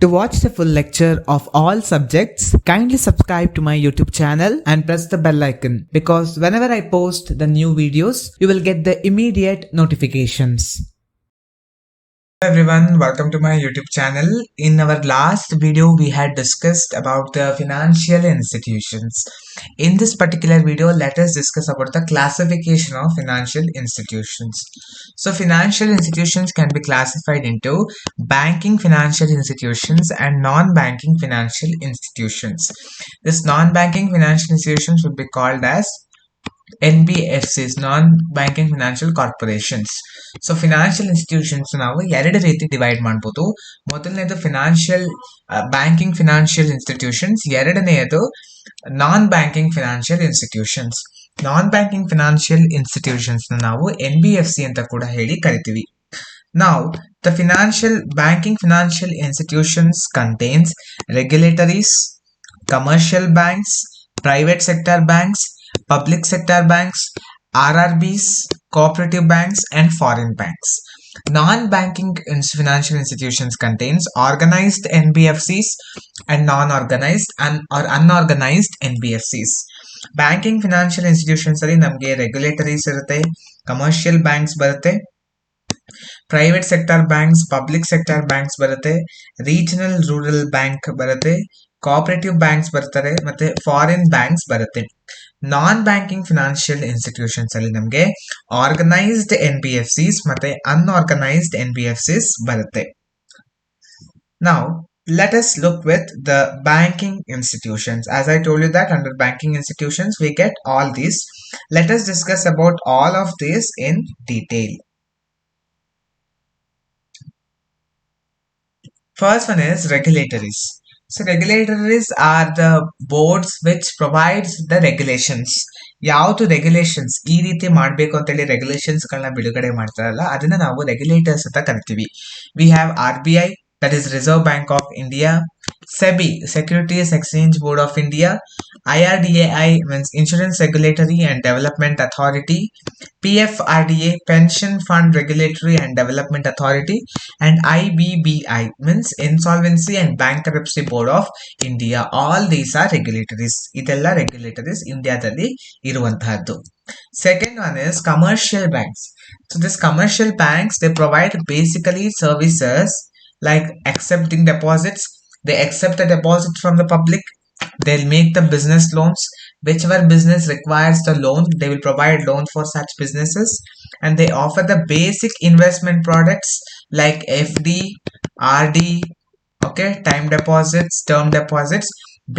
To watch the full lecture of all subjects, kindly subscribe to my YouTube channel and press the bell icon because whenever I post the new videos, you will get the immediate notifications. Hello everyone, welcome to my YouTube channel. In our last video, we had discussed about the financial institutions. In this particular video, let us discuss about the classification of financial institutions. So financial institutions can be classified into banking financial institutions and non-banking financial institutions. This non-banking financial institutions would be called as NBFCs, non-banking financial corporations. So financial institutions ನಾವು ಎರಡು ರೀತಿ divide ಮಾಡ್ಬೋದು. ಮೊದಲನೇದು financial banking financial institutions, ಎರಡನೆಯದು ನಾನ್ banking financial institutions. ನಾನ್ banking financial institutions ನಾವು NBFC ಅಂತ ಕೂಡ ಹೇಳಿ ಕರಿತೀವಿ. Now, the financial banking financial institutions contains regulatories, commercial banks, private sector banks, public sector banks, RRBs, cooperative banks, and foreign banks. Non-banking financial institutions contains organized NBFCs and non-organized or unorganized NBFCs. Banking financial institutions ಅಲ್ಲಿ ನಮಗೆ regulatories ಇರುತ್ತೆ, commercial banks ಬರುತ್ತೆ, private sector banks, public sector banks ಬರುತ್ತೆ, regional rural bank ಬರುತ್ತೆ, cooperative banks ಬರ್ತಾರೆ, ಮತ್ತೆ foreign banks ಬರುತ್ತೆ. ನಾನ್ banking financial institutions ಅಲ್ಲಿ ನಮಗೆ ಆರ್ಗನೈಸ್ಡ್ NBFCs ಮತ್ತೆ ಅನ್ಆರ್ಗನೈಸ್ಡ್ NBFCs ಬರುತ್ತೆ. Now let us look with the banking institutions. As I told you that under banking institutions we get all these. Let us discuss about all of this in detail. First one is regulatories. So regulatories are the boards which provides the regulations. ಯಾವುದು regulations ಈ ರೀತಿ ಮಾಡಬೇಕು ಅಂತೇಳಿ regulations ಗಳನ್ನ ಬಿಡುಗಡೆ ಮಾಡ್ತಾರಲ್ಲ ಅದನ್ನ ನಾವು ರೆಗ್ಯುಲೇಟರ್ಸ್ ಅಂತ ಕರಿತೀವಿ. We have RBI, that is Reserve Bank of India, SEBI, Securities Exchange Board of India, IRDAI means Insurance Regulatory and Development Authority, PFRDA, Pension Fund Regulatory and Development Authority, and IBBI means Insolvency and Bankruptcy Board of India. All these are regulatories. ಇದೆಲ್ಲ regulatories ಇಂಡಿಯಾದಲ್ಲಿ ಇರುವಂತಹದ್ದು. Second one is commercial banks. So this commercial banks, they provide basically services like accepting deposits. They accept the deposit from the public. They'll make the business loans. Whichever business requires the loan, they will provide loan for such businesses. And they offer the basic investment products like FD, RD, okay, time deposits, term deposits,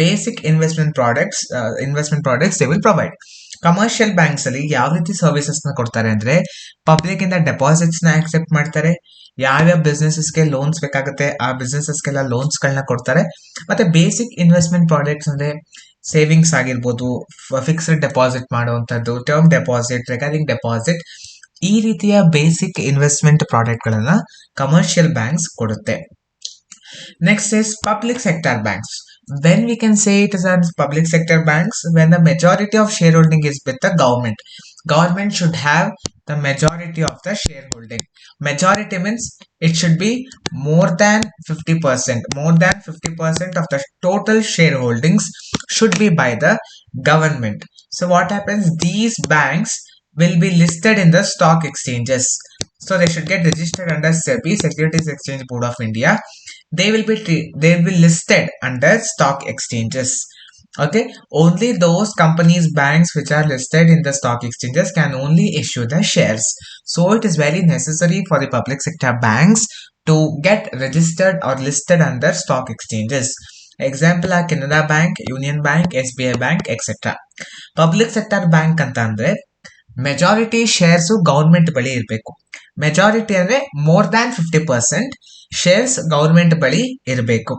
basic investment products they will provide. Commercial banks ಅಲ್ಲಿ ಯಾವ ರೀತಿ services ನ ಕೊಡ್ತಾರೆ ಅಂದ್ರೆ public ಇಂದ deposits ನ accept ಮಾಡ್ತಾರೆ, ಯಾವ್ಯಾವ ಬಿಸ್ನೆಸಸ್ಗೆ ಲೋನ್ಸ್ ಬೇಕಾಗುತ್ತೆ ಆ ಬಿಸ್ನೆಸಸ್ಗೆಲ್ಲ ಲೋನ್ಸ್ ಗಳನ್ನ ಕೊಡ್ತಾರೆ, ಮತ್ತೆ ಬೇಸಿಕ್ ಇನ್ವೆಸ್ಟ್ಮೆಂಟ್ ಪ್ರಾಡಕ್ಟ್ಸ್ ಅಂದ್ರೆ ಸೇವಿಂಗ್ಸ್ ಆಗಿರ್ಬೋದು, ಫಿಕ್ಸ್ಡ್ ಡೆಪಾಸಿಟ್ ಮಾಡುವಂತದ್ದು, ಟರ್ಮ್ ಡೆಪಾಸಿಟ್, ರೆಕರಿಂಗ್ ಡೆಪಾಸಿಟ್, ಈ ರೀತಿಯ ಬೇಸಿಕ್ ಇನ್ವೆಸ್ಟ್ಮೆಂಟ್ ಪ್ರಾಡಕ್ಟ್ ಗಳನ್ನ ಕಮರ್ಷಿಯಲ್ ಬ್ಯಾಂಕ್ಸ್ ಕೊಡುತ್ತೆ. Next is public sector banks. When we can say it is as public sector banks, when the majority of shareholding is with the government. Government should have the majority of the shareholding. Majority means it should be more than 50%. More than 50% of the total shareholdings should be by the government. So what happens? These banks will be listed in the stock exchanges. So they should get registered under SEBI, Securities Exchange Board of India. They will be listed under stock exchanges. Okay, only those companies, banks which are listed in the stock exchanges can only issue the shares. So it is very necessary for the public sector banks to get registered or listed under stock exchanges. Example are Canada Bank, Union Bank, SBI Bank, etc. Public sector bank ಅಂತಂದ್ರೆ majority shares government ಬಳಿ ಇರಬೇಕು. Majority ಅಂದ್ರೆ more than 50% shares government ಬಳಿ ಇರಬೇಕು.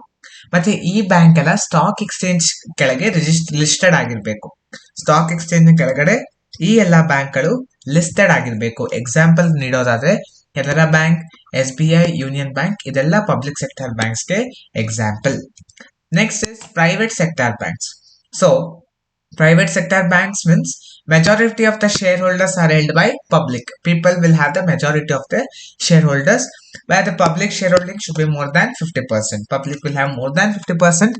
ಮತ್ತೆ ಈ bank ಎಲ್ಲ stock exchange ಕೆಳಗೆ ಲಿಸ್ಟೆಡ್ ಆಗಿರ್ಬೇಕು. ಸ್ಟಾಕ್ ಎಕ್ಸ್ಚೇಂಜ್ ಕೆಳಗಡೆ ಈ ಎಲ್ಲಾ ಬ್ಯಾಂಕ್ಗಳು ಲಿಸ್ಟೆಡ್ ಆಗಿರ್ಬೇಕು. ಎಕ್ಸಾಂಪಲ್ ನೀಡೋದಾದ್ರೆ Canara Bank, SBI, Union Bank ಇದೆಲ್ಲ ಪಬ್ಲಿಕ್ ಸೆಕ್ಟರ್ ಬ್ಯಾಂಕ್ಸ್ಗೆ example. Next is private sector banks. So private sector banks means Majority of the shareholders are held by public. People will have the majority of the shareholders, where the public shareholding should be more than 50%. Public will have more than 50%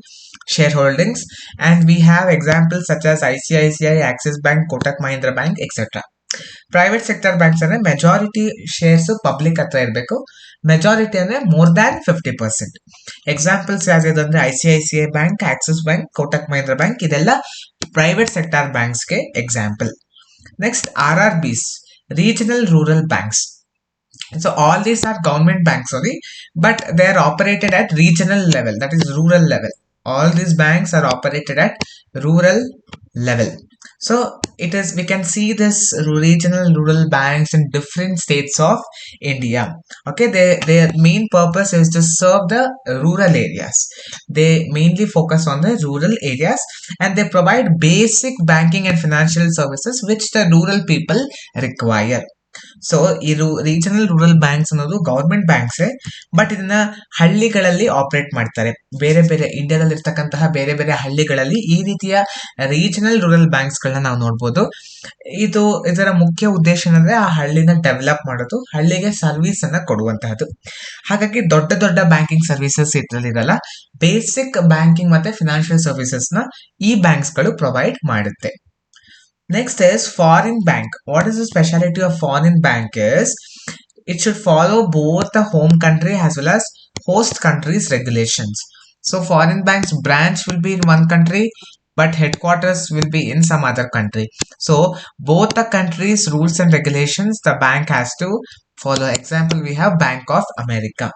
shareholdings, and we have examples such as ICICI, Axis Bank, Kotak Mahindra Bank, etc. Private sector banks ಅಂದ್ರೆ majority shares public ಹತ್ರ ಇರಬೇಕು, majority ಅಂದ್ರೆ more than 50%. Examples ಯಾವ್ದು ಅಂದ್ರೆ ICICI Bank, Axis Bank, Kotak Mahindra Bank, ಇದೆಲ್ಲ private sector ಬ್ಯಾಂಕ್ಸ್ಗೆ example. Next RRBs, regional rural banks. So all these are government banks only, but they are operated at regional level, that is rural level. All these banks are operated at rural level. So it is, we can see this regional rural banks in different states of India. Okay, their main purpose is to serve the rural areas. They mainly focus on the rural areas, and they provide basic banking and financial services which the rural people require. So ಇದು regional rural banks ಅನ್ನೋದು government banks, but ಇದನ್ನ ಹಳ್ಳಿಗಳಲ್ಲಿ operate ಮಾಡ್ತಾರೆ. ಬೇರೆ ಬೇರೆ ಇಂಡಿಯಾದಲ್ಲಿ ಇರ್ತಕ್ಕಂತಹ ಬೇರೆ ಬೇರೆ ಹಳ್ಳಿಗಳಲ್ಲಿ ಈ ರೀತಿಯ ರೀಜನಲ್ ರೂರಲ್ ಬ್ಯಾಂಕ್ಸ್ ಗಳನ್ನ ನಾವು ನೋಡ್ಬೋದು. ಇದರ ಮುಖ್ಯ ಉದ್ದೇಶ ಏನಂದ್ರೆ ಆ ಹಳ್ಳಿನ ಡೆವಲಪ್ ಮಾಡೋದು, ಹಳ್ಳಿಗೆ ಸರ್ವಿಸ್ ಅನ್ನ ಕೊಡುವಂತಹದ್ದು. ಹಾಗಾಗಿ ದೊಡ್ಡ ದೊಡ್ಡ ಬ್ಯಾಂಕಿಂಗ್ ಸರ್ವಿಸಸ್ ಇದ್ರಲ್ಲಿ ಇರಲ್ಲ, ಬೇಸಿಕ್ ಬ್ಯಾಂಕಿಂಗ್ ಮತ್ತೆ ಫಿನಾನ್ಷಿಯಲ್ ಸರ್ವಿಸಸ್ ನ ಈ ಬ್ಯಾಂಕ್ಸ್ ಗಳು ಪ್ರೊವೈಡ್ ಮಾಡುತ್ತೆ. Next is foreign bank. What is the specialty of foreign bank is it should follow both the home country as well as host country's regulations. So foreign bank's branch will be in one country, but headquarters will be in some other country. So both the countries' rules and regulations the bank has to follow. Example, we have Bank of America.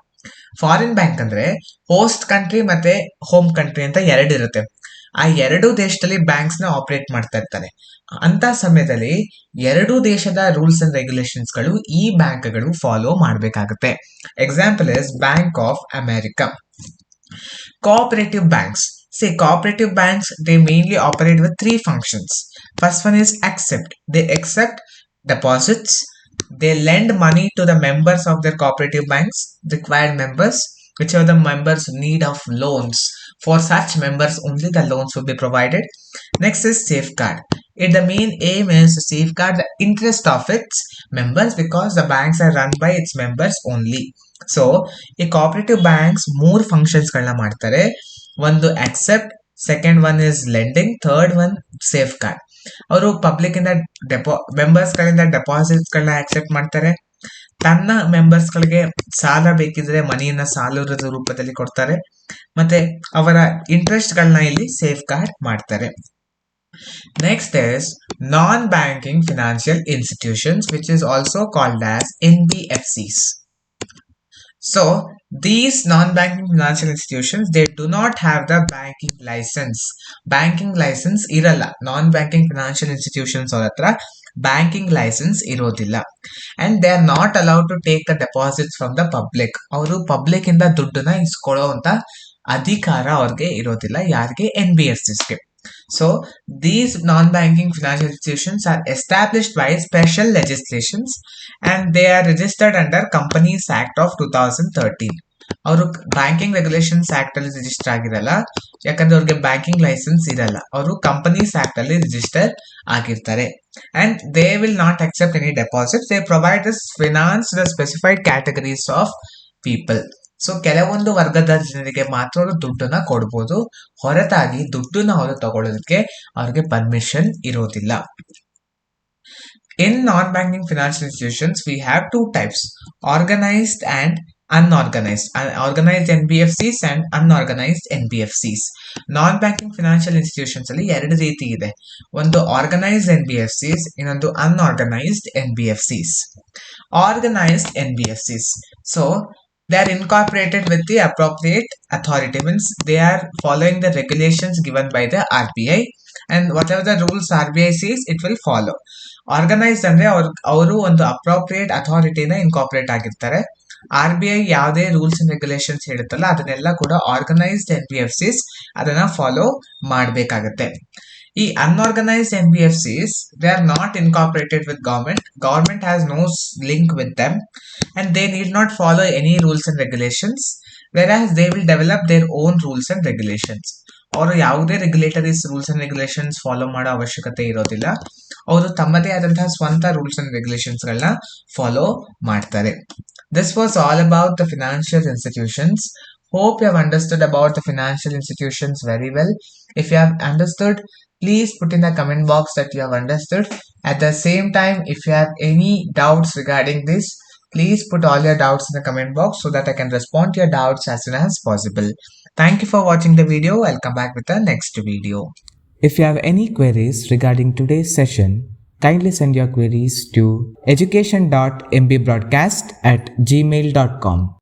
Foreign bank ಅಂದ್ರೆ host country ಮತ್ತೆ home country ಅಂತ ಎರಡು ಇರುತ್ತೆ. ಆ ಎರಡೂ ದೇಶದಲ್ಲಿ banks ನ operate ಮಾಡ್ತಾ ಇರ್ತಾರೆ. ಅಂತ ಸಮಯದಲ್ಲಿ ಎರಡೂ ದೇಶದ ರೂಲ್ಸ್ ಅಂಡ್ ರೆಗ್ಯುಲೇಷನ್ಸ್ ಗಳು ಈ ಬ್ಯಾಂಕ್ ಗಳು ಫಾಲೋ ಮಾಡಬೇಕಾಗುತ್ತೆ. Example is bank of America. Cooperative banks. Say cooperative banks, they mainly operate with three functions. First one is accept. They accept deposits. They lend money to the members of their cooperative banks, required members, whichever the members need of loans. For such members only the loans will be provided. Next is safeguard. The main aim is to safeguard the interest of its members because the banks are run by its members only. So ಈ cooperative banks ಮೂರು functions ಗಳನ್ನ ಮಾಡ್ತಾರೆ. ಒಂದು accept, second one is lending, third one safeguard. ಅವರು public ಇಂದ members ಗಳಿಂದ deposits ಗಳನ್ನ accept ಮಾಡ್ತಾರೆ. ತನ್ನ ಮೆಂಬರ್ಸ್ ಗಳಿಗೆ ಸಾಲ ಬೇಕಿದ್ರೆ ಮನಿಯನ್ನ ಸಾಲದ ರೂಪದಲ್ಲಿ ಕೊಡ್ತಾರೆ, ಮತ್ತೆ ಅವರ ಇಂಟ್ರೆಸ್ಟ್ ಗಳನ್ನ ಇಲ್ಲಿ ಸೇಫ್ ಗಾರ್ಡ್ ಮಾಡ್ತಾರೆ. Next is non-banking financial institutions, which is also called as NBFCs. So these non-banking financial institutions, they do not have the banking license. Banking license iralla. Non-banking financial institutions ಅವ್ರ ಹತ್ರ banking licence ಇರೋದಿಲ್ಲ, and they are not allowed to take the deposits from the public. ಅವರು public ಇಂದ ದುಡ್ಡನ್ನ ಇಸ್ಕೊಳ್ಳುವಂತ ಅಧಿಕಾರ ಅವ್ರಿಗೆ ಇರೋದಿಲ್ಲ, ಯಾರಿಗೆ? NBFCsಗೆ. So these non-banking financial institutions are established by special legislations and they are registered under Companies Act of 2013. ಅವರು banking regulations act ಅಲ್ಲಿ register ಆಗಿರಲ್ಲ, ಯಾಕಂದ್ರೆ ಅವ್ರಿಗೆ ಬ್ಯಾಂಕಿಂಗ್ ಲೈಸೆನ್ಸ್ ಇರಲ್ಲ. ಅವರು ಕಂಪನೀಸ್ ಆಕ್ಟ್ ಅಲ್ಲಿ ರಿಜಿಸ್ಟರ್ ಆಗಿರ್ತಾರೆ. And they will not accept any deposit. They provide this finance the specified categories of people. So ಕೆಲವೊಂದು ವರ್ಗದ ಜನರಿಗೆ ಮಾತ್ರ ಅವರು ದುಡ್ಡನ್ನ ಕೊಡ್ಬೋದು, ಹೊರತಾಗಿ ದುಡ್ಡನ್ನ ಅವರು ತಗೊಳ್ಳೋದಕ್ಕೆ ಅವ್ರಿಗೆ ಪರ್ಮಿಷನ್ ಇರೋದಿಲ್ಲ. In non-banking financial institutions, we have two types: organized and unorganized. Organized NBFCs and unorganized NBFCs. Non-banking financial institutions ಅಲ್ಲಿ ಎರಡು ರೀತಿ ಇದೆ. ಒಂದು organized NBFCs, ಇನ್ನೊಂದು unorganized NBFCs. Organized NBFCs. So they are incorporated with the appropriate authority, means they are following the regulations given by the RBI, and whatever the rules RBI says it will follow. Organised ಅಂದ್ರೆ ಅವರು ಒಂದು appropriate ಅಥಾರಿಟಿನ incorporate ಆಗಿರ್ತಾರೆ. RBI ಯಾವುದೇ rules and regulations ಹೇಳುತ್ತಲ್ಲ ಅದನ್ನೆಲ್ಲ ಕೂಡ organised NBFCs ಅದನ್ನ follow ಮಾಡಬೇಕಾಗತ್ತೆ. ಈ unorganised NBFCs, they are not incorporated with government. Government has no link with them and they need not follow any rules and regulations, whereas they will develop their own rules and regulations. ಅವರು ಯಾವುದೇ ರೆಗ್ಯುಲೇಟರೀಸ್ rules and regulations follow ಮಾಡೋ ಅವಶ್ಯಕತೆ ಇರೋದಿಲ್ಲ. ಅವರು ತಮ್ಮದೇ ಆದಂತಹ ಸ್ವಂತ rules and regulations ಗಳನ್ನ ಫಾಲೋ ಮಾಡ್ತಾರೆ. This was all about the financial institutions. Hope you have understood about the financial institutions very well. If you have understood, please put in the comment box that you have understood. At the same time, if you have any doubts regarding this, please put all your doubts in the comment box so that I can respond to your doubts as soon as possible. Thank you for watching the video. I'll come back with the next video. If you have any queries regarding today's session, kindly send your queries to education.mbroadcast@gmail.com.